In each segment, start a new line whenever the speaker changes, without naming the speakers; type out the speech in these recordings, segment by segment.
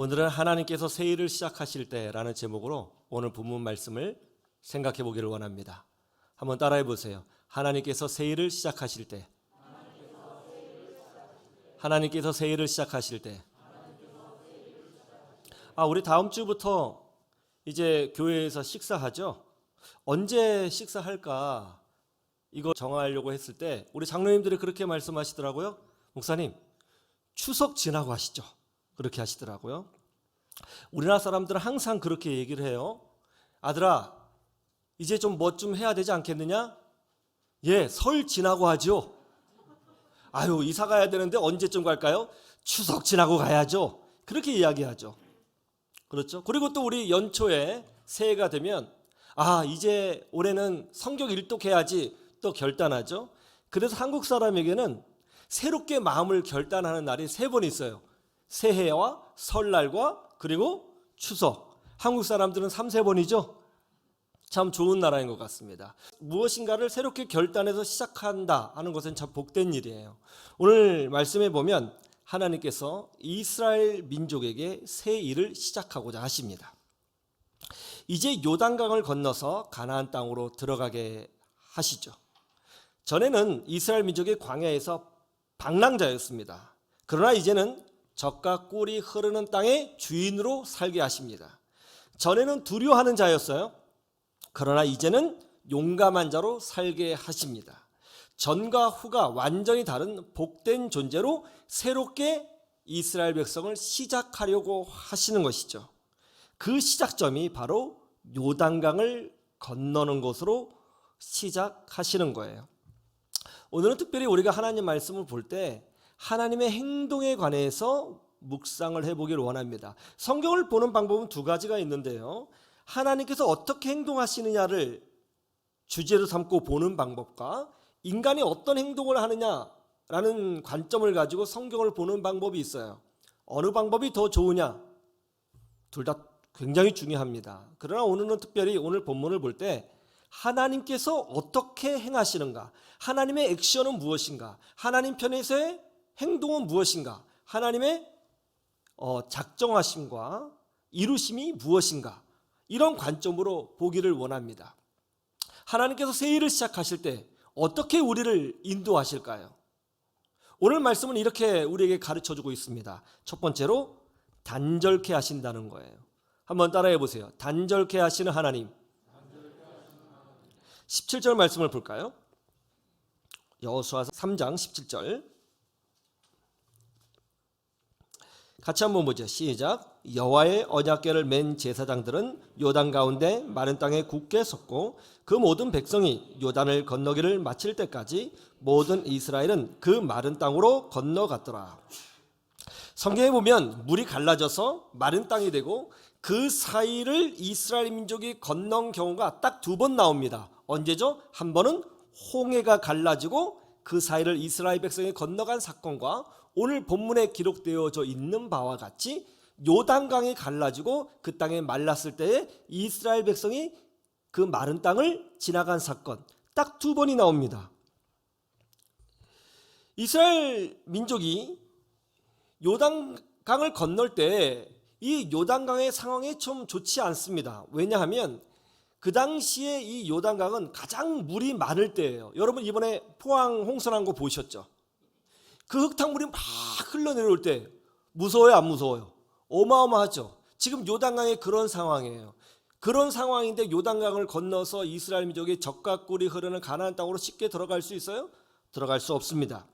오늘은 하나님께서 새 일을 시작하실 때라는 제목으로 오늘 본문 말씀을 생각해 보기를 원합니다. 한번 따라해 보세요. 하나님께서 새 일을 시작하실 때. 하나님께서 새 일을 시작하실 때. 우리 다음 주부터 이제 교회에서 식사하죠. 언제 식사할까 이거 정하려고 했을 때 우리 장로님들이 그렇게 말씀하시더라고요. 목사님, 추석 지나고 하시죠. 그렇게 하시더라고요. 우리나라 사람들은 항상 그렇게 얘기를 해요. 아들아, 이제 좀 뭐 좀 해야 되지 않겠느냐? 예, 설 지나고 하죠. 아유, 이사 가야 되는데 언제쯤 갈까요? 추석 지나고 가야죠. 그렇게 이야기하죠. 그렇죠. 그리고 또 우리 연초에 새해가 되면 이제 올해는 성경 일독해야지 또 결단하죠. 그래서 한국 사람에게는 새롭게 마음을 결단하는 날이 3번 있어요. 새해와 설날과 그리고 추석. 한국 사람들은 3-4번이죠. 참 좋은 나라인 것 같습니다. 무엇인가를 새롭게 결단해서 시작한다 하는 것은 참 복된 일이에요. 오늘 말씀에 보면 하나님께서 이스라엘 민족에게 새 일을 시작하고자 하십니다. 이제 요단강을 건너서 가나안 땅으로 들어가게 하시죠. 전에는 이스라엘 민족이 광야에서 방랑자였습니다. 그러나 이제는 젖과 꿀이 흐르는 땅의 주인으로 살게 하십니다. 전에는 두려워하는 자였어요. 그러나 이제는 용감한 자로 살게 하십니다. 전과 후가 완전히 다른 복된 존재로 새롭게 이스라엘 백성을 시작하려고 하시는 것이죠. 그 시작점이 바로 요단강을 건너는 것으로 시작하시는 거예요. 오늘은 특별히 우리가 하나님 말씀을 볼 때 하나님의 행동에 관해서 묵상을 해보기를 원합니다. 성경을 보는 방법은 2가지가 있는데요. 하나님께서 어떻게 행동하시느냐를 주제로 삼고 보는 방법과 인간이 어떤 행동을 하느냐라는 관점을 가지고 성경을 보는 방법이 있어요. 어느 방법이 더 좋으냐? 둘 다 굉장히 중요합니다. 그러나 오늘은 특별히 오늘 본문을 볼 때 하나님께서 어떻게 행하시는가? 하나님의 액션은 무엇인가? 하나님 편에서의 행동은 무엇인가? 하나님의 작정하심과 이루심이 무엇인가? 이런 관점으로 보기를 원합니다. 하나님께서 새 일을 시작하실 때 어떻게 우리를 인도하실까요? 오늘 말씀은 이렇게 우리에게 가르쳐주고 있습니다. 첫 번째로 단절케 하신다는 거예요. 한번 따라해 보세요. 단절케 하시는 하나님. 17절 말씀을 볼까요? 여호수아 3장 17절 같이 한번 보죠. 시작. 여호와의 언약궤를 맨 제사장들은 요단 가운데 마른 땅에 굳게 섰고 그 모든 백성이 요단을 건너기를 마칠 때까지 모든 이스라엘은 그 마른 땅으로 건너갔더라. 성경에 보면 물이 갈라져서 마른 땅이 되고 그 사이를 이스라엘 민족이 건넌 경우가 딱 2번 나옵니다. 언제죠? 한 번은 홍해가 갈라지고 그 사이를 이스라엘 백성이 건너간 사건과 오늘 본문에 기록되어져 있는 바와 같이 요단강이 갈라지고 그 땅에 말랐을 때에 이스라엘 백성이 그 마른 땅을 지나간 사건 딱 2번이 나옵니다. 이스라엘 민족이 요단강을 건널 때 이 요단강의 상황이 좀 좋지 않습니다. 왜냐하면 그 당시에 이 요단강은 가장 물이 많을 때예요. 여러분 이번에 포항 홍수난 거 보셨죠? 그 흙탕물이 막 흘러내려올 때 무서워요, 안 무서워요? 어마어마하죠. 지금 요단강의 그런 상황이에요. 그런 상황인데 요단강을 건너서 이스라엘 민족이 젖과 꿀이 흐르는 가나안 땅으로 쉽게 들어갈 수 있어요? 들어갈 수 없습니다.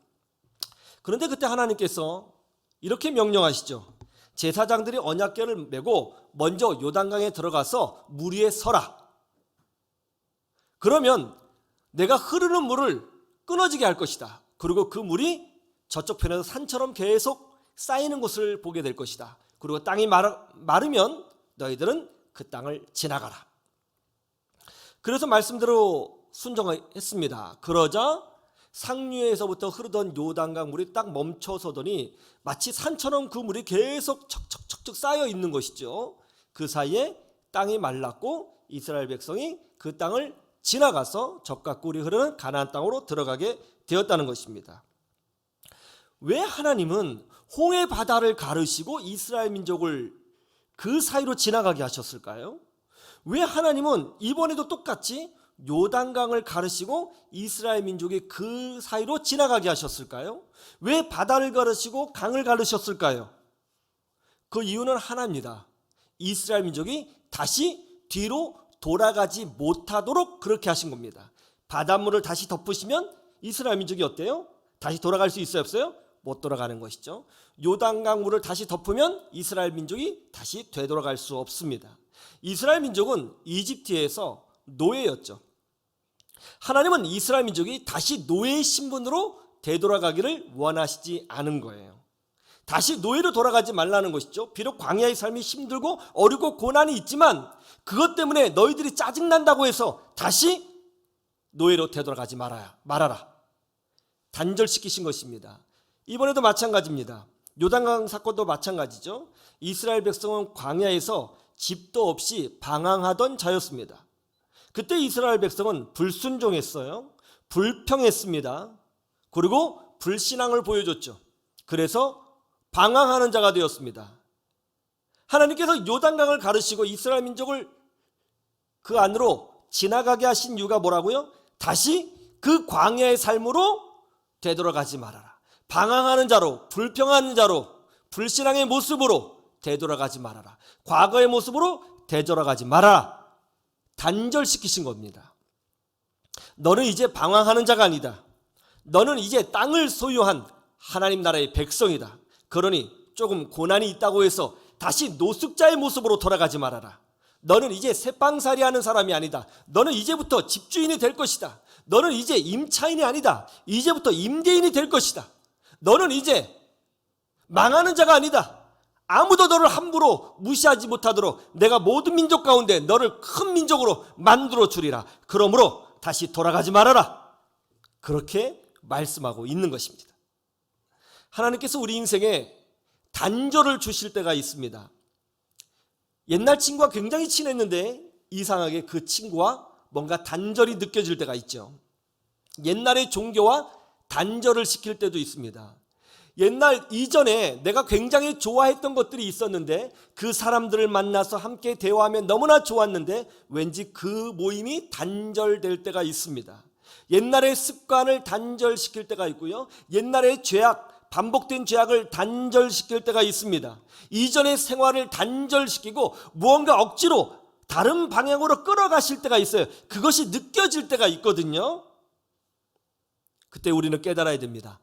그런데 그때 하나님께서 이렇게 명령하시죠. 제사장들이 언약궤를 메고 먼저 요단강에 들어가서 물 위에 서라. 그러면 내가 흐르는 물을 끊어지게 할 것이다. 그리고 그 물이 저쪽 편에서 산처럼 계속 쌓이는 것을 보게 될 것이다. 그리고 땅이 마르면 너희들은 그 땅을 지나가라. 그래서 말씀대로 순종했습니다. 그러자 상류에서부터 흐르던 요단강 물이 딱 멈춰서더니 마치 산처럼 그 물이 계속 척척척척 쌓여 있는 것이죠. 그 사이에 땅이 말랐고 이스라엘 백성이 그 땅을 지나가서 젖과 꿀이 흐르는 가나안 땅으로 들어가게 되었다는 것입니다. 왜 하나님은 홍해 바다를 가르시고 이스라엘 민족을 그 사이로 지나가게 하셨을까요? 왜 하나님은 이번에도 똑같이 요단강을 가르시고 이스라엘 민족이 그 사이로 지나가게 하셨을까요? 왜 바다를 가르시고 강을 가르셨을까요? 그 이유는 하나입니다. 이스라엘 민족이 다시 뒤로 돌아가지 못하도록 그렇게 하신 겁니다. 바닷물을 다시 덮으시면 이스라엘 민족이 어때요? 다시 돌아갈 수 있어요, 없어요? 못 돌아가는 것이죠. 요단강 물을 다시 덮으면 이스라엘 민족이 다시 되돌아갈 수 없습니다. 이스라엘 민족은 이집트에서 노예였죠. 하나님은 이스라엘 민족이 다시 노예의 신분으로 되돌아가기를 원하시지 않은 거예요. 다시 노예로 돌아가지 말라는 것이죠. 비록 광야의 삶이 힘들고 어렵고 고난이 있지만 그것 때문에 너희들이 짜증난다고 해서 다시 노예로 되돌아가지 말아라. 단절시키신 것입니다. 이번에도 마찬가지입니다. 요단강 사건도 마찬가지죠. 이스라엘 백성은 광야에서 집도 없이 방황하던 자였습니다. 그때 이스라엘 백성은 불순종했어요. 불평했습니다. 그리고 불신앙을 보여줬죠. 그래서 방황하는 자가 되었습니다. 하나님께서 요단강을 가르시고 이스라엘 민족을 그 안으로 지나가게 하신 이유가 뭐라고요? 다시 그 광야의 삶으로 되돌아가지 말아라. 방황하는 자로, 불평하는 자로, 불신앙의 모습으로 되돌아가지 말아라. 과거의 모습으로 되돌아가지 말아라. 단절시키신 겁니다. 너는 이제 방황하는 자가 아니다. 너는 이제 땅을 소유한 하나님 나라의 백성이다. 그러니 조금 고난이 있다고 해서 다시 노숙자의 모습으로 돌아가지 말아라. 너는 이제 새빵살이 하는 사람이 아니다. 너는 이제부터 집주인이 될 것이다. 너는 이제 임차인이 아니다. 이제부터 임대인이 될 것이다. 너는 이제 망하는 자가 아니다. 아무도 너를 함부로 무시하지 못하도록 내가 모든 민족 가운데 너를 큰 민족으로 만들어 주리라. 그러므로 다시 돌아가지 말아라. 그렇게 말씀하고 있는 것입니다. 하나님께서 우리 인생에 단절을 주실 때가 있습니다. 옛날 친구와 굉장히 친했는데 이상하게 그 친구와 뭔가 단절이 느껴질 때가 있죠. 옛날의 종교와 단절을 시킬 때도 있습니다. 옛날 이전에 내가 굉장히 좋아했던 것들이 있었는데 그 사람들을 만나서 함께 대화하면 너무나 좋았는데 왠지 그 모임이 단절될 때가 있습니다. 옛날의 습관을 단절시킬 때가 있고요. 옛날의 죄악, 반복된 죄악을 단절시킬 때가 있습니다. 이전의 생활을 단절시키고 무언가 억지로 다른 방향으로 끌어가실 때가 있어요. 그것이 느껴질 때가 있거든요. 그때 우리는 깨달아야 됩니다.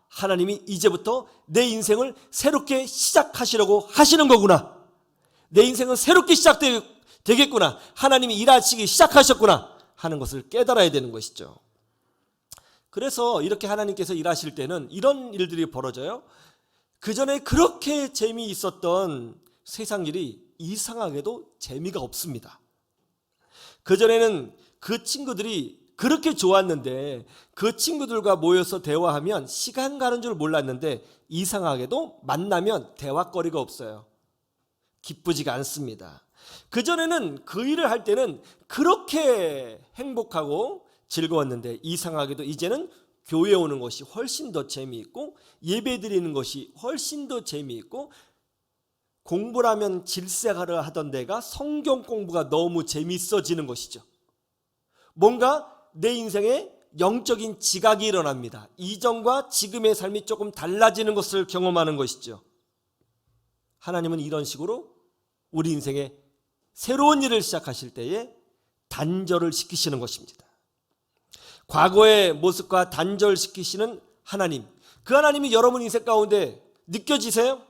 하나님이 이제부터 내 인생을 새롭게 시작하시려고 하시는 거구나. 내 인생은 새롭게 시작되겠구나. 하나님이 일하시기 시작하셨구나 하는 것을 깨달아야 되는 것이죠. 그래서 이렇게 하나님께서 일하실 때는 이런 일들이 벌어져요. 그전에 그렇게 재미있었던 세상 일이 이상하게도 재미가 없습니다. 그전에는 그 친구들이 그렇게 좋았는데 그 친구들과 모여서 대화하면 시간 가는 줄 몰랐는데 이상하게도 만나면 대화거리가 없어요. 기쁘지가 않습니다. 그전에는 그 일을 할 때는 그렇게 행복하고 즐거웠는데 이상하게도 이제는 교회 오는 것이 훨씬 더 재미있고 예배 드리는 것이 훨씬 더 재미있고 공부를 하면 질색하려 하던 데가 성경 공부가 너무 재미있어지는 것이죠. 뭔가 내 인생에 영적인 지각이 일어납니다. 이전과 지금의 삶이 조금 달라지는 것을 경험하는 것이죠. 하나님은 이런 식으로 우리 인생에 새로운 일을 시작하실 때에 단절을 시키시는 것입니다. 과거의 모습과 단절시키시는 하나님, 그 하나님이 여러분 인생 가운데 느껴지세요?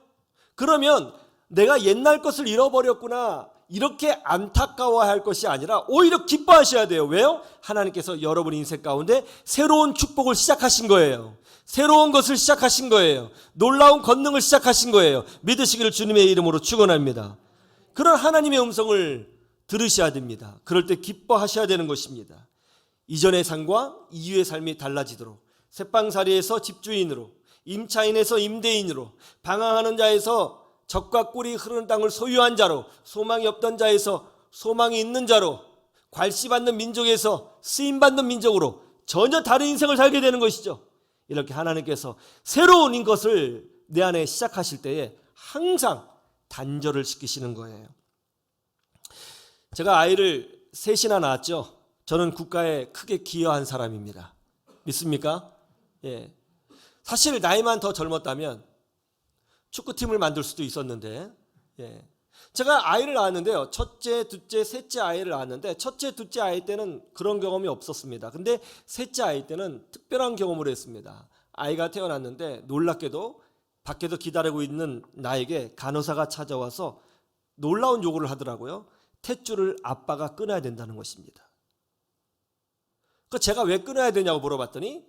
그러면 내가 옛날 것을 잃어버렸구나 이렇게 안타까워할 것이 아니라 오히려 기뻐하셔야 돼요. 왜요? 하나님께서 여러분 인생 가운데 새로운 축복을 시작하신 거예요. 새로운 것을 시작하신 거예요. 놀라운 권능을 시작하신 거예요. 믿으시기를 주님의 이름으로 축원합니다. 그런 하나님의 음성을 들으셔야 됩니다. 그럴 때 기뻐하셔야 되는 것입니다. 이전의 삶과 이후의 삶이 달라지도록 새빵살이에서 집주인으로, 임차인에서 임대인으로, 방황하는 자에서 적과 꿀이 흐르는 땅을 소유한 자로, 소망이 없던 자에서 소망이 있는 자로, 괄시받는 민족에서 쓰임받는 민족으로 전혀 다른 인생을 살게 되는 것이죠. 이렇게 하나님께서 새로운 것을 내 안에 시작하실 때에 항상 단절을 시키시는 거예요. 제가 아이를 셋이나 낳았죠. 저는 국가에 크게 기여한 사람입니다. 믿습니까? 예. 사실 나이만 더 젊었다면 축구팀을 만들 수도 있었는데, 예. 제가 아이를 낳았는데요. 첫째, 둘째, 셋째 아이를 낳았는데 첫째, 둘째 아이 때는 그런 경험이 없었습니다. 근데 셋째 아이 때는 특별한 경험을 했습니다. 아이가 태어났는데 놀랍게도 밖에서 기다리고 있는 나에게 간호사가 찾아와서 놀라운 요구를 하더라고요. 탯줄을 아빠가 끊어야 된다는 것입니다. 그 제가 왜 끊어야 되냐고 물어봤더니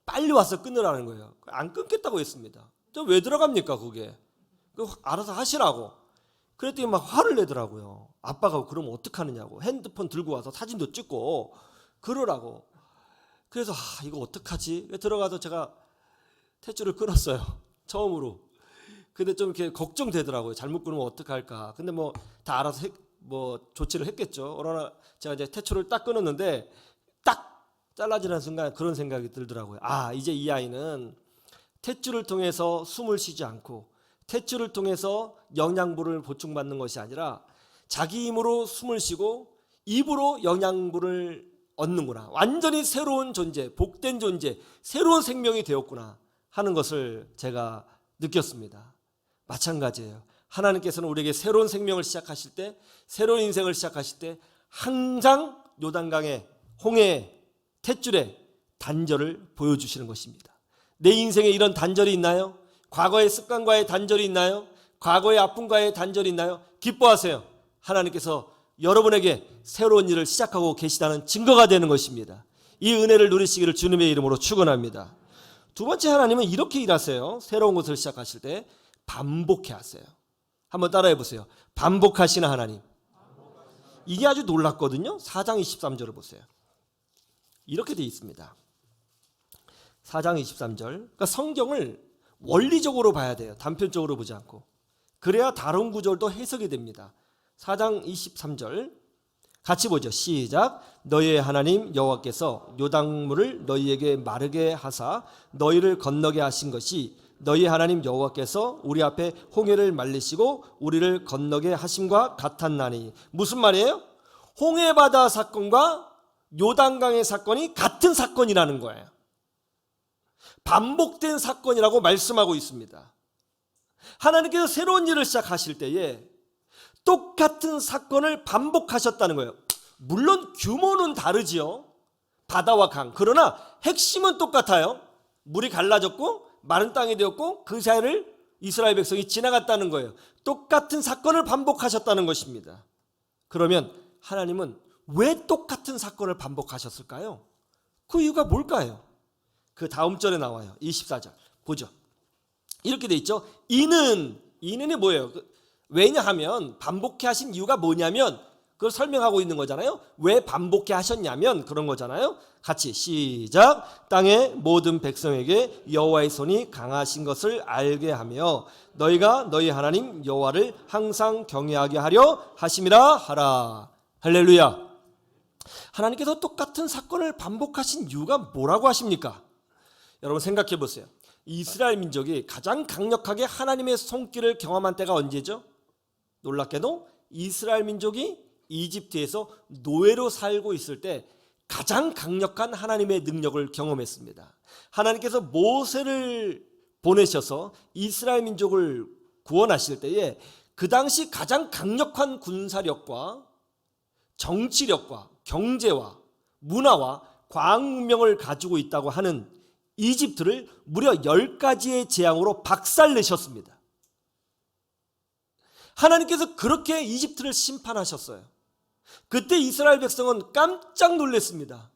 빨리 와서 끊으라는 거예요. 안 끊겠다고 했습니다. 저 왜 들어갑니까 그게? 알아서 하시라고. 그랬더니 막 화를 내더라고요. 아빠가 그러면 어떡하느냐고. 핸드폰 들고 와서 사진도 찍고 그러라고. 그래서 이거 어떡하지? 들어가서 제가 탯줄을 끊었어요. 처음으로. 근데 좀 이렇게 걱정되더라고요. 잘못 끊으면 어떡할까. 근데 뭐 다 알아서 조치를 했겠죠. 그러나 제가 이제 탯줄을 딱 끊었는데 딱 잘라지는 순간 그런 생각이 들더라고요. 이제 이 아이는 탯줄을 통해서 숨을 쉬지 않고 탯줄을 통해서 영양분을 보충받는 것이 아니라 자기 힘으로 숨을 쉬고 입으로 영양분을 얻는구나. 완전히 새로운 존재, 복된 존재, 새로운 생명이 되었구나 하는 것을 제가 느꼈습니다. 마찬가지예요. 하나님께서는 우리에게 새로운 생명을 시작하실 때, 새로운 인생을 시작하실 때 항상 요단강의 홍해의 탯줄에 단절을 보여주시는 것입니다. 내 인생에 이런 단절이 있나요? 과거의 습관과의 단절이 있나요? 과거의 아픔과의 단절이 있나요? 기뻐하세요. 하나님께서 여러분에게 새로운 일을 시작하고 계시다는 증거가 되는 것입니다. 이 은혜를 누리시기를 주님의 이름으로 축원합니다. 두 번째, 하나님은 이렇게 일하세요. 새로운 것을 시작하실 때 반복해 하세요. 한번 따라해 보세요. 반복하시는 하나님. 이게 아주 놀랍거든요. 4장 23절을 보세요. 이렇게 되어 있습니다. 4장 23절. 그러니까 성경을 원리적으로 봐야 돼요. 단편적으로 보지 않고. 그래야 다른 구절도 해석이 됩니다. 4장 23절 같이 보죠. 시작. 너희의 하나님 여호와께서 요단물을 너희에게 마르게 하사 너희를 건너게 하신 것이 너희 하나님 여호와께서 우리 앞에 홍해를 말리시고 우리를 건너게 하심과 같았나니. 무슨 말이에요? 홍해바다 사건과 요단강의 사건이 같은 사건이라는 거예요. 반복된 사건이라고 말씀하고 있습니다. 하나님께서 새로운 일을 시작하실 때에 똑같은 사건을 반복하셨다는 거예요. 물론 규모는 다르지요. 바다와 강. 그러나 핵심은 똑같아요. 물이 갈라졌고 마른 땅이 되었고 그 사이를 이스라엘 백성이 지나갔다는 거예요. 똑같은 사건을 반복하셨다는 것입니다. 그러면 하나님은 왜 똑같은 사건을 반복하셨을까요? 그 이유가 뭘까요? 그 다음 절에 나와요. 24절 보죠. 이렇게 돼 있죠. 이는이 뭐예요? 왜냐하면 반복해 하신 이유가 뭐냐면 그걸 설명하고 있는 거잖아요. 왜 반복해 하셨냐면 그런 거잖아요. 같이 시작. 땅의 모든 백성에게 여호와의 손이 강하신 것을 알게 하며 너희가 너희 하나님 여호와를 항상 경외하게 하려 하심이라 하라. 할렐루야. 하나님께서 똑같은 사건을 반복하신 이유가 뭐라고 하십니까? 여러분 생각해 보세요. 이스라엘 민족이 가장 강력하게 하나님의 손길을 경험한 때가 언제죠? 놀랍게도 이스라엘 민족이 이집트에서 노예로 살고 있을 때 가장 강력한 하나님의 능력을 경험했습니다. 하나님께서 모세를 보내셔서 이스라엘 민족을 구원하실 때에 그 당시 가장 강력한 군사력과 정치력과 경제와 문화와 과학 문명을 가지고 있다고 하는 이집트를 무려 10가지의 재앙으로 박살내셨습니다. 하나님께서 그렇게 이집트를 심판하셨어요. 그때 이스라엘 백성은 깜짝 놀랐습니다.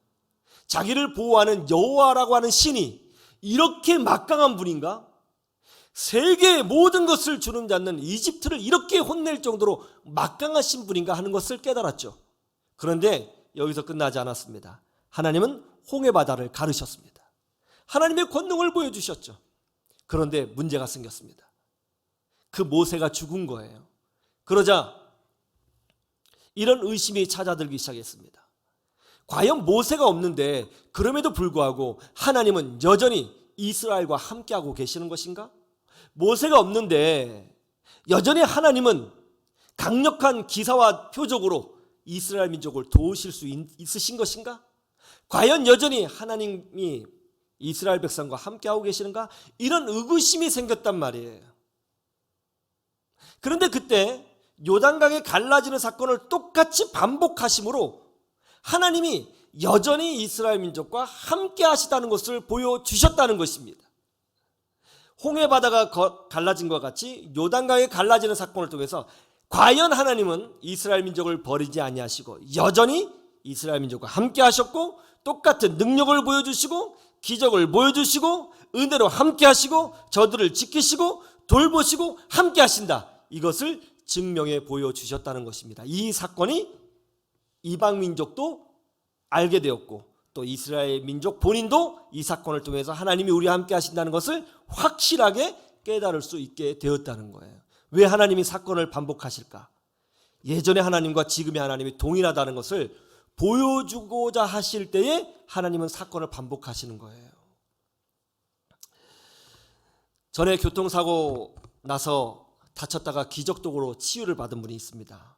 자기를 보호하는 여호와라고 하는 신이 이렇게 막강한 분인가? 세계의 모든 것을 주름잡는 이집트를 이렇게 혼낼 정도로 막강하신 분인가 하는 것을 깨달았죠. 그런데 여기서 끝나지 않았습니다. 하나님은 홍해바다를 가르셨습니다. 하나님의 권능을 보여주셨죠. 그런데 문제가 생겼습니다. 그 모세가 죽은 거예요. 그러자 이런 의심이 찾아들기 시작했습니다. 과연 모세가 없는데 그럼에도 불구하고 하나님은 여전히 이스라엘과 함께하고 계시는 것인가? 모세가 없는데 여전히 하나님은 강력한 기사와 표적으로 이스라엘 민족을 도우실 수 있으신 것인가? 과연 여전히 하나님이 이스라엘 백성과 함께하고 계시는가? 이런 의구심이 생겼단 말이에요. 그런데 그때 요단강에 갈라지는 사건을 똑같이 반복하심으로 하나님이 여전히 이스라엘 민족과 함께 하시다는 것을 보여주셨다는 것입니다. 홍해바다가 갈라진 것 같이 요단강에 갈라지는 사건을 통해서 과연 하나님은 이스라엘 민족을 버리지 아니하시고 여전히 이스라엘 민족과 함께 하셨고 똑같은 능력을 보여주시고 기적을 보여주시고 은혜로 함께 하시고 저들을 지키시고 돌보시고 함께 하신다. 이것을 증명해 보여주셨다는 것입니다. 이 사건이 이방 민족도 알게 되었고 또 이스라엘 민족 본인도 이 사건을 통해서 하나님이 우리와 함께 하신다는 것을 확실하게 깨달을 수 있게 되었다는 거예요. 왜 하나님이 사건을 반복하실까? 예전의 하나님과 지금의 하나님이 동일하다는 것을 보여주고자 하실 때에 하나님은 사건을 반복하시는 거예요. 전에 교통사고 나서 다쳤다가 기적적으로 치유를 받은 분이 있습니다.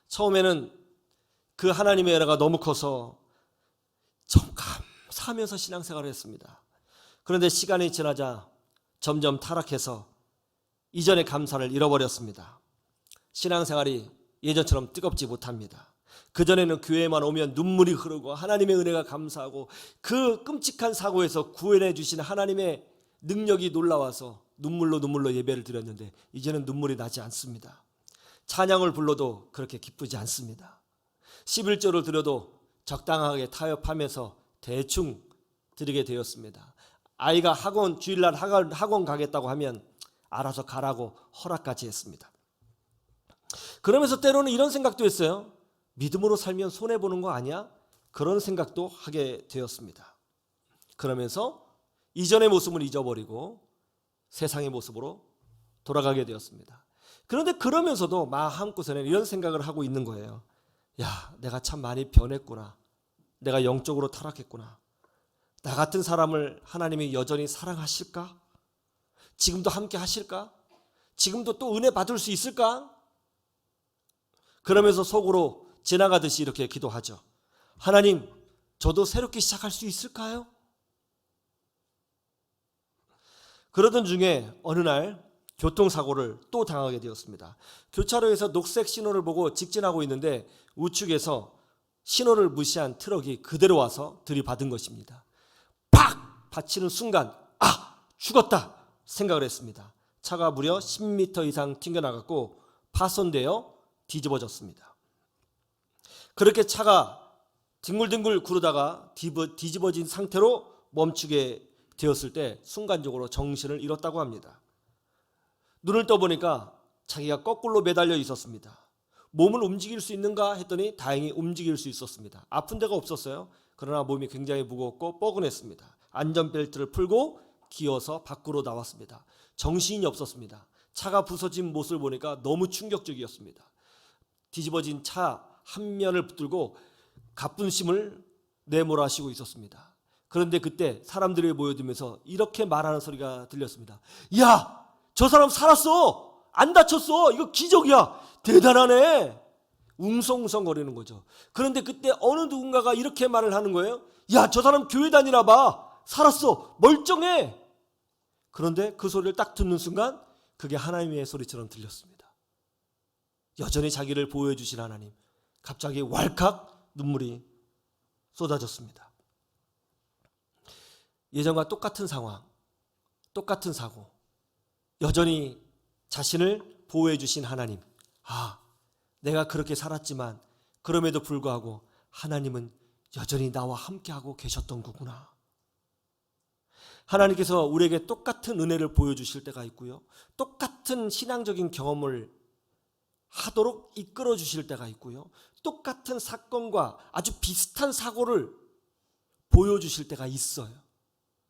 처음에는 그 하나님의 은혜가 너무 커서 좀 감사하면서 신앙생활을 했습니다. 그런데 시간이 지나자 점점 타락해서 이전의 감사를 잃어버렸습니다. 신앙생활이 예전처럼 뜨겁지 못합니다. 그전에는 교회에만 오면 눈물이 흐르고 하나님의 은혜가 감사하고 그 끔찍한 사고에서 구원해 주신 하나님의 능력이 놀라워서 눈물로 예배를 드렸는데 이제는 눈물이 나지 않습니다. 찬양을 불러도 그렇게 기쁘지 않습니다. 11조를 드려도 적당하게 타협하면서 대충 드리게 되었습니다. 아이가 주일날 학원 가겠다고 하면 알아서 가라고 허락까지 했습니다. 그러면서 때로는 이런 생각도 했어요. 믿음으로 살면 손해보는 거 아니야? 그런 생각도 하게 되었습니다. 그러면서 이전의 모습을 잊어버리고 세상의 모습으로 돌아가게 되었습니다. 그런데 그러면서도 마음고서는 이런 생각을 하고 있는 거예요. 야, 내가 참 많이 변했구나. 내가 영적으로 타락했구나. 나 같은 사람을 하나님이 여전히 사랑하실까? 지금도 함께 하실까? 지금도 또 은혜 받을 수 있을까? 그러면서 속으로 지나가듯이 이렇게 기도하죠. 하나님, 저도 새롭게 시작할 수 있을까요? 그러던 중에 어느 날 교통사고를 또 당하게 되었습니다. 교차로에서 녹색 신호를 보고 직진하고 있는데 우측에서 신호를 무시한 트럭이 그대로 와서 들이받은 것입니다. 팍! 받치는 순간 죽었다 생각을 했습니다. 차가 무려 10m 이상 튕겨나갔고 파손되어 뒤집어졌습니다. 그렇게 차가 뒹굴뒹굴 구르다가 뒤집어진 상태로 멈추게 되었을 때 순간적으로 정신을 잃었다고 합니다. 눈을 떠보니까 자기가 거꾸로 매달려 있었습니다. 몸을 움직일 수 있는가 했더니 다행히 움직일 수 있었습니다. 아픈 데가 없었어요. 그러나 몸이 굉장히 무겁고 뻐근했습니다. 안전벨트를 풀고 기어서 밖으로 나왔습니다. 정신이 없었습니다. 차가 부서진 모습을 보니까 너무 충격적이었습니다. 뒤집어진 차 한 면을 붙들고 가뿐심을 내몰아쉬고 있었습니다. 그런데 그때 사람들이 모여들면서 이렇게 말하는 소리가 들렸습니다. 야, 저 사람 살았어. 안 다쳤어. 이거 기적이야. 대단하네. 웅성웅성거리는 거죠. 그런데 그때 어느 누군가가 이렇게 말을 하는 거예요. 야, 저 사람 교회 다니나 봐. 살았어. 멀쩡해. 그런데 그 소리를 딱 듣는 순간 그게 하나님의 소리처럼 들렸습니다. 여전히 자기를 보호해 주신 하나님. 갑자기 왈칵 눈물이 쏟아졌습니다. 예전과 똑같은 상황, 똑같은 사고, 여전히 자신을 보호해 주신 하나님. 내가 그렇게 살았지만 그럼에도 불구하고 하나님은 여전히 나와 함께하고 계셨던 거구나. 하나님께서 우리에게 똑같은 은혜를 보여주실 때가 있고요. 똑같은 신앙적인 경험을 하도록 이끌어 주실 때가 있고요. 똑같은 사건과 아주 비슷한 사고를 보여주실 때가 있어요.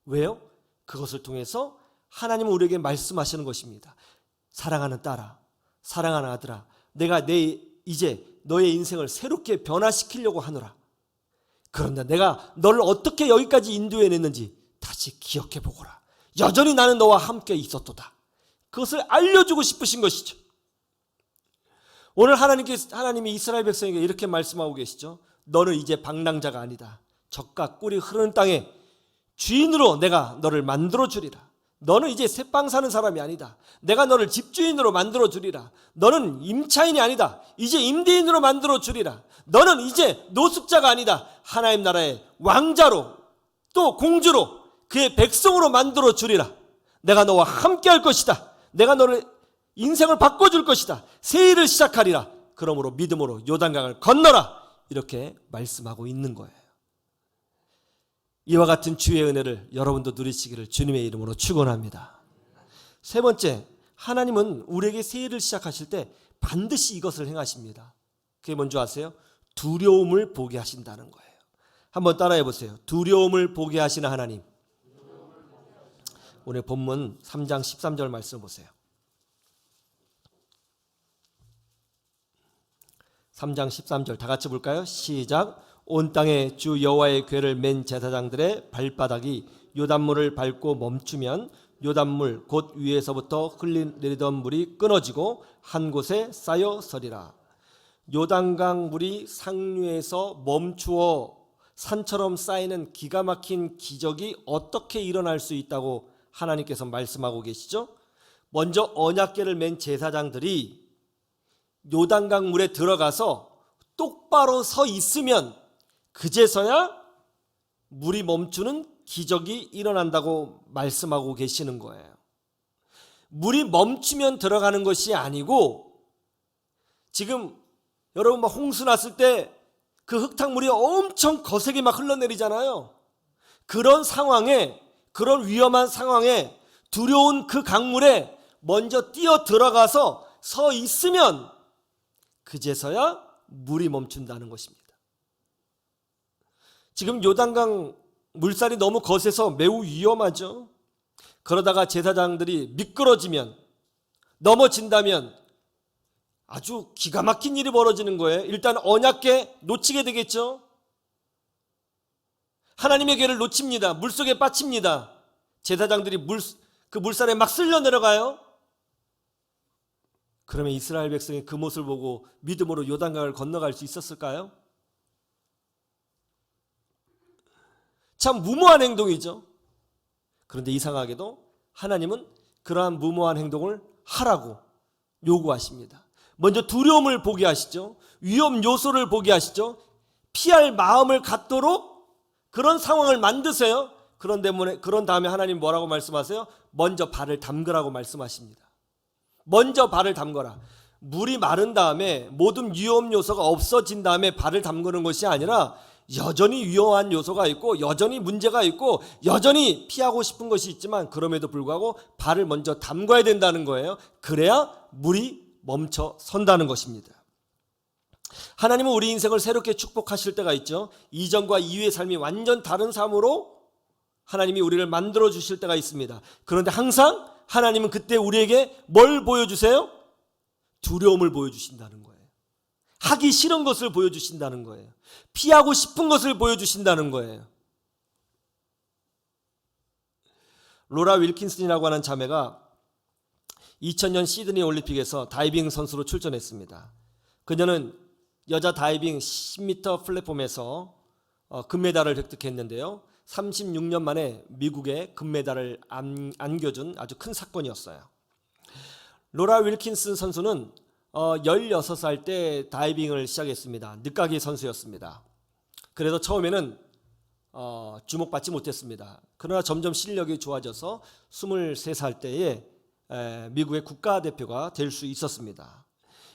왜요? 그것을 통해서 하나님은 우리에게 말씀하시는 것입니다. 사랑하는 딸아, 사랑하는 아들아, 내가 이제 너의 인생을 새롭게 변화시키려고 하노라. 그런데 내가 너를 어떻게 여기까지 인도해냈는지 다시 기억해 보거라. 여전히 나는 너와 함께 있었도다. 그것을 알려주고 싶으신 것이죠. 오늘 하나님이 이스라엘 백성에게 이렇게 말씀하고 계시죠. 너는 이제 방랑자가 아니다. 젖과 꿀이 흐르는 땅에 주인으로 내가 너를 만들어 주리라. 너는 이제 새빵 사는 사람이 아니다. 내가 너를 집주인으로 만들어 주리라. 너는 임차인이 아니다. 이제 임대인으로 만들어 주리라. 너는 이제 노숙자가 아니다. 하나님 나라의 왕자로 또 공주로 그의 백성으로 만들어 주리라. 내가 너와 함께 할 것이다. 내가 너를 인생을 바꿔줄 것이다. 새 일을 시작하리라. 그러므로 믿음으로 요단강을 건너라. 이렇게 말씀하고 있는 거예요. 이와 같은 주의 은혜를 여러분도 누리시기를 주님의 이름으로 축원합니다. 세 번째, 하나님은 우리에게 새 일을 시작하실 때 반드시 이것을 행하십니다. 그게 뭔지 아세요? 두려움을 보게 하신다는 거예요. 한번 따라해 보세요. 두려움을 보게 하시는 하나님. 오늘 본문 3장 13절 말씀 보세요. 3장 13절 다 같이 볼까요? 시작. 온 땅에 주 여호와의 궤를 맨 제사장들의 발바닥이 요단물을 밟고 멈추면 요단물 곧 위에서부터 흘러내리던 물이 끊어지고 한 곳에 쌓여 서리라. 요단강 물이 상류에서 멈추어 산처럼 쌓이는 기가 막힌 기적이 어떻게 일어날 수 있다고 하나님께서 말씀하고 계시죠? 먼저 언약궤를 맨 제사장들이 요단강 물에 들어가서 똑바로 서 있으면 그제서야 물이 멈추는 기적이 일어난다고 말씀하고 계시는 거예요. 물이 멈추면 들어가는 것이 아니고, 지금 여러분 막 홍수 났을 때 그 흙탕물이 엄청 거세게 막 흘러내리잖아요. 그런 상황에, 그런 위험한 상황에 두려운 그 강물에 먼저 뛰어 들어가서 서 있으면 그제서야 물이 멈춘다는 것입니다. 지금 요단강 물살이 너무 거세서 매우 위험하죠. 그러다가 제사장들이 미끄러지면, 넘어진다면 아주 기가 막힌 일이 벌어지는 거예요. 일단 언약궤 놓치게 되겠죠. 하나님의 궤를 놓칩니다. 물속에 빠집니다. 제사장들이 그 물살에 막 쓸려 내려가요. 그러면 이스라엘 백성이 그 모습을 보고 믿음으로 요단강을 건너갈 수 있었을까요? 참 무모한 행동이죠. 그런데 이상하게도 하나님은 그러한 무모한 행동을 하라고 요구하십니다. 먼저 두려움을 보게 하시죠. 위험 요소를 보게 하시죠. 피할 마음을 갖도록 그런 상황을 만드세요. 그런 다음에 하나님 뭐라고 말씀하세요? 먼저 발을 담그라고 말씀하십니다. 먼저 발을 담거라. 물이 마른 다음에 모든 위험 요소가 없어진 다음에 발을 담그는 것이 아니라 여전히 위험한 요소가 있고 여전히 문제가 있고 여전히 피하고 싶은 것이 있지만 그럼에도 불구하고 발을 먼저 담가야 된다는 거예요. 그래야 물이 멈춰 선다는 것입니다. 하나님은 우리 인생을 새롭게 축복하실 때가 있죠. 이전과 이후의 삶이 완전 다른 삶으로 하나님이 우리를 만들어 주실 때가 있습니다. 그런데 항상 하나님은 그때 우리에게 뭘 보여주세요? 두려움을 보여주신다는 거예요. 하기 싫은 것을 보여주신다는 거예요. 피하고 싶은 것을 보여주신다는 거예요. 로라 윌킨슨이라고 하는 자매가 2000년 시드니 올림픽에서 다이빙 선수로 출전했습니다. 그녀는 여자 다이빙 10m 플랫폼에서 금메달을 획득했는데요. 36년 만에 미국에 금메달을 안겨준 아주 큰 사건이었어요. 로라 윌킨슨 선수는 16살 때 다이빙을 시작했습니다. 늦가기 선수였습니다. 그래서 처음에는 주목받지 못했습니다. 그러나 점점 실력이 좋아져서 23살 때에 미국의 국가대표가 될 수 있었습니다.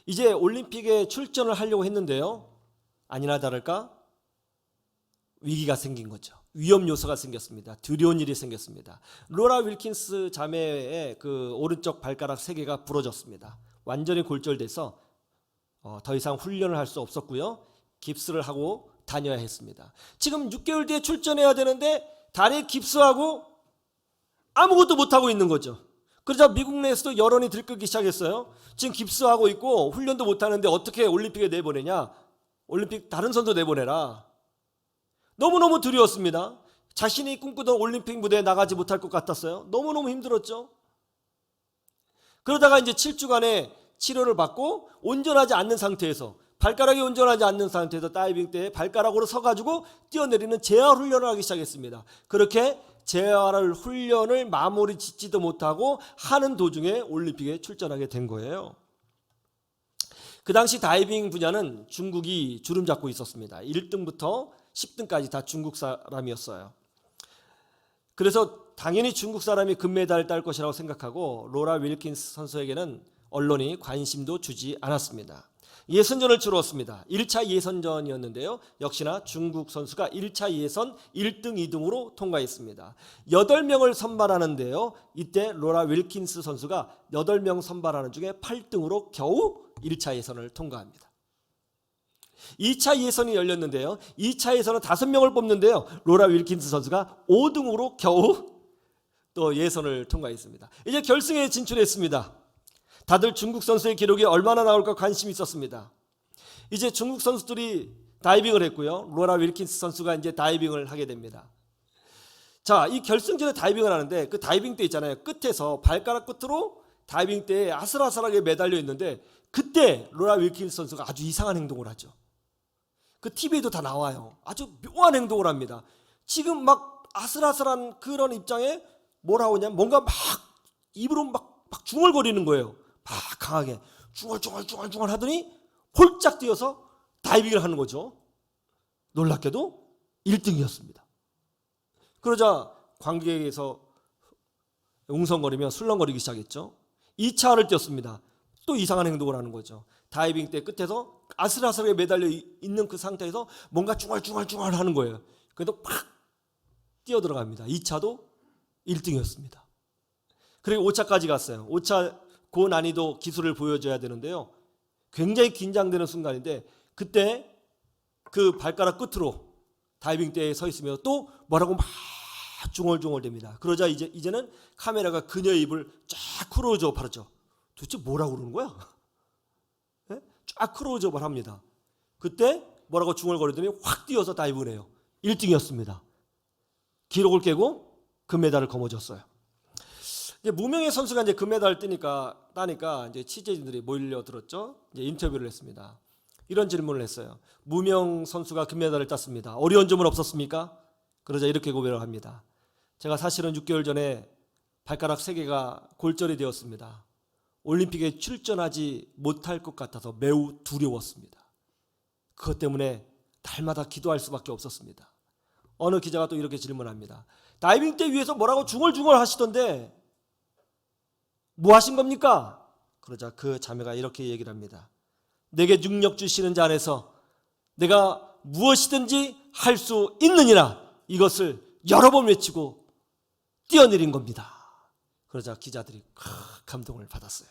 이제 올림픽에 출전을 하려고 했는데요. 아니나 다를까 위기가 생긴 거죠. 위험 요소가 생겼습니다. 두려운 일이 생겼습니다. 로라 윌킨스 자매의 그 오른쪽 발가락 3개가 부러졌습니다. 완전히 골절돼서 더 이상 훈련을 할 수 없었고요. 깁스를 하고 다녀야 했습니다. 지금 6개월 뒤에 출전해야 되는데 다리에 깁스하고 아무것도 못하고 있는 거죠. 그러자 미국 내에서도 여론이 들끓기 시작했어요. 지금 깁스하고 있고 훈련도 못하는데 어떻게 올림픽에 내보내냐. 올림픽 다른 선수 내보내라. 너무너무 두려웠습니다. 자신이 꿈꾸던 올림픽 무대에 나가지 못할 것 같았어요. 너무너무 힘들었죠. 그러다가 이제 7주간의 치료를 받고 온전하지 않는 상태에서, 발가락이 온전하지 않는 상태에서 다이빙 때에 발가락으로 서가지고 뛰어내리는 재활 훈련을 하기 시작했습니다. 그렇게 재활 훈련을 마무리 짓지도 못하고 하는 도중에 올림픽에 출전하게 된 거예요. 그 당시 다이빙 분야는 중국이 주름 잡고 있었습니다. 1등부터 10등까지 다 중국 사람이었어요. 그래서 당연히 중국 사람이 금메달을 딸 것이라고 생각하고 로라 윌킨스 선수에게는 언론이 관심도 주지 않았습니다. 예선전을 치렀습니다. 1차 예선전이었는데요. 역시나 중국 선수가 1차 예선 1등, 2등으로 통과했습니다. 8명을 선발하는데요. 이때 로라 윌킨스 선수가 8명 선발하는 중에 8등으로 겨우 1차 예선을 통과합니다. 2차 예선이 열렸는데요. 2차 예선은 5명을 뽑는데요. 로라 윌킨스 선수가 5등으로 겨우 또 예선을 통과했습니다. 이제 결승에 진출했습니다. 다들 중국 선수의 기록이 얼마나 나올까 관심이 있었습니다. 이제 중국 선수들이 다이빙을 했고요. 로라 윌킨스 선수가 이제 다이빙을 하게 됩니다. 자, 이 결승전에 다이빙을 하는데 그 다이빙 대 있잖아요. 끝에서 발가락 끝으로 다이빙 대에 아슬아슬하게 매달려 있는데 그때 로라 윌킨스 선수가 아주 이상한 행동을 하죠. 그 TV에도 다 나와요. 아주 묘한 행동을 합니다. 지금 막 아슬아슬한 그런 입장에 뭐라고 하냐면 뭔가 막 입으로 막 중얼거리는 거예요. 막 강하게 중얼중얼 하더니 홀짝 뛰어서 다이빙을 하는 거죠. 놀랍게도 1등이었습니다. 그러자 관객에서 웅성거리며 술렁거리기 시작했죠. 2차를 뛰었습니다. 또 이상한 행동을 하는 거죠. 다이빙 때 끝에서 아슬아슬하게 매달려 있는 그 상태에서 뭔가 중얼중얼 하는 거예요. 그래도 팍 뛰어들어갑니다. 2차도 1등이었습니다. 그리고 5차까지 갔어요. 5차 고난이도 기술을 보여줘야 되는데요. 굉장히 긴장되는 순간인데 그때 그 발가락 끝으로 다이빙 대에 서 있으며 또 뭐라고 막 중얼중얼 됩니다. 그러자 이제는 카메라가 그녀의 입을 쫙 크로즈업 하죠. 도대체 뭐라고 그러는 거야? 네? 쫙 크로즈업을 합니다. 그때 뭐라고 중얼거리더니 확 뛰어서 다이빙을 해요. 1등이었습니다. 기록을 깨고 금메달을 거머쥐었어요. 이제 무명의 선수가 이제 금메달을 따니까 이제 취재진들이 몰려들었죠. 이제 인터뷰를 했습니다. 이런 질문을 했어요. 무명 선수가 금메달을 땄습니다. 어려운 점은 없었습니까? 그러자 이렇게 고백을 합니다. 제가 사실은 6개월 전에 발가락 3개가 골절이 되었습니다. 올림픽에 출전하지 못할 것 같아서 매우 두려웠습니다. 그것 때문에 날마다 기도할 수밖에 없었습니다. 어느 기자가 또 이렇게 질문합니다. 다이빙 대 위에서 뭐라고 중얼중얼 하시던데 뭐 하신 겁니까? 그러자 그 자매가 이렇게 얘기를 합니다. 내게 능력 주시는 자 안에서 내가 무엇이든지 할 수 있느니라 이것을 여러 번 외치고 뛰어내린 겁니다. 그러자 기자들이 감동을 받았어요.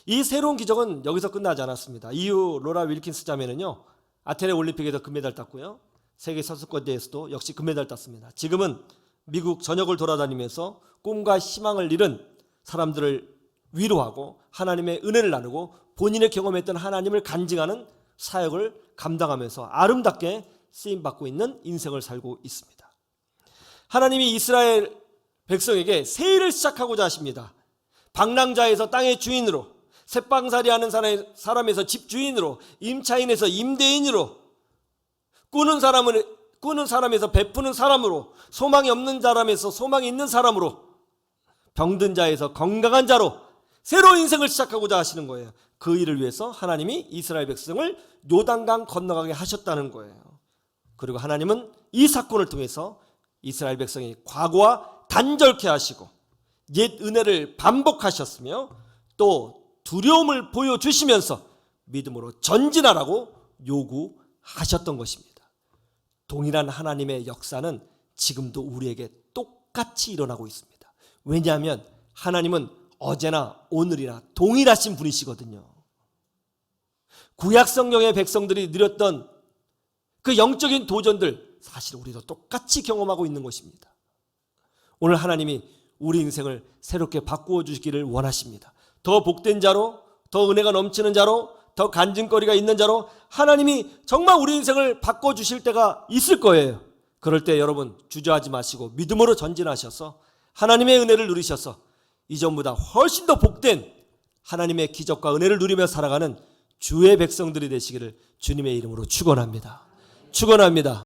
이 새로운 기적은 여기서 끝나지 않았습니다. 이후 로라 윌킨스 자매는요, 아테네 올림픽에서 금메달 땄고요, 세계 선수권 대회에서도 역시 금메달 땄습니다. 지금은 미국 전역을 돌아다니면서 꿈과 희망을 잃은 사람들을 위로하고 하나님의 은혜를 나누고 본인의 경험했던 하나님을 간증하는 사역을 감당하면서 아름답게 쓰임받고 있는 인생을 살고 있습니다. 하나님이 이스라엘 백성에게 새 일을 시작하고자 하십니다. 방랑자에서 땅의 주인으로, 새빵살이하는 사람에서 집주인으로, 임차인에서 임대인으로, 꾸는 사람에서 베푸는 사람으로, 소망이 없는 사람에서 소망이 있는 사람으로, 병든 자에서 건강한 자로 새로운 인생을 시작하고자 하시는 거예요. 그 일을 위해서 하나님이 이스라엘 백성을 요단강 건너가게 하셨다는 거예요. 그리고 하나님은 이 사건을 통해서 이스라엘 백성이 과거와 단절케 하시고 옛 은혜를 반복하셨으며 또 두려움을 보여주시면서 믿음으로 전진하라고 요구하셨던 것입니다. 동일한 하나님의 역사는 지금도 우리에게 똑같이 일어나고 있습니다. 왜냐하면 하나님은 어제나 오늘이나 동일하신 분이시거든요. 구약 성경의 백성들이 누렸던 그 영적인 도전들 사실 우리도 똑같이 경험하고 있는 것입니다. 오늘 하나님이 우리 인생을 새롭게 바꾸어 주시기를 원하십니다. 더 복된 자로, 더 은혜가 넘치는 자로, 더 간증거리가 있는 자로 하나님이 정말 우리 인생을 바꿔주실 때가 있을 거예요. 그럴 때 여러분 주저하지 마시고 믿음으로 전진하셔서 하나님의 은혜를 누리셔서 이전보다 훨씬 더 복된 하나님의 기적과 은혜를 누리며 살아가는 주의 백성들이 되시기를 주님의 이름으로 축원합니다. 축원합니다.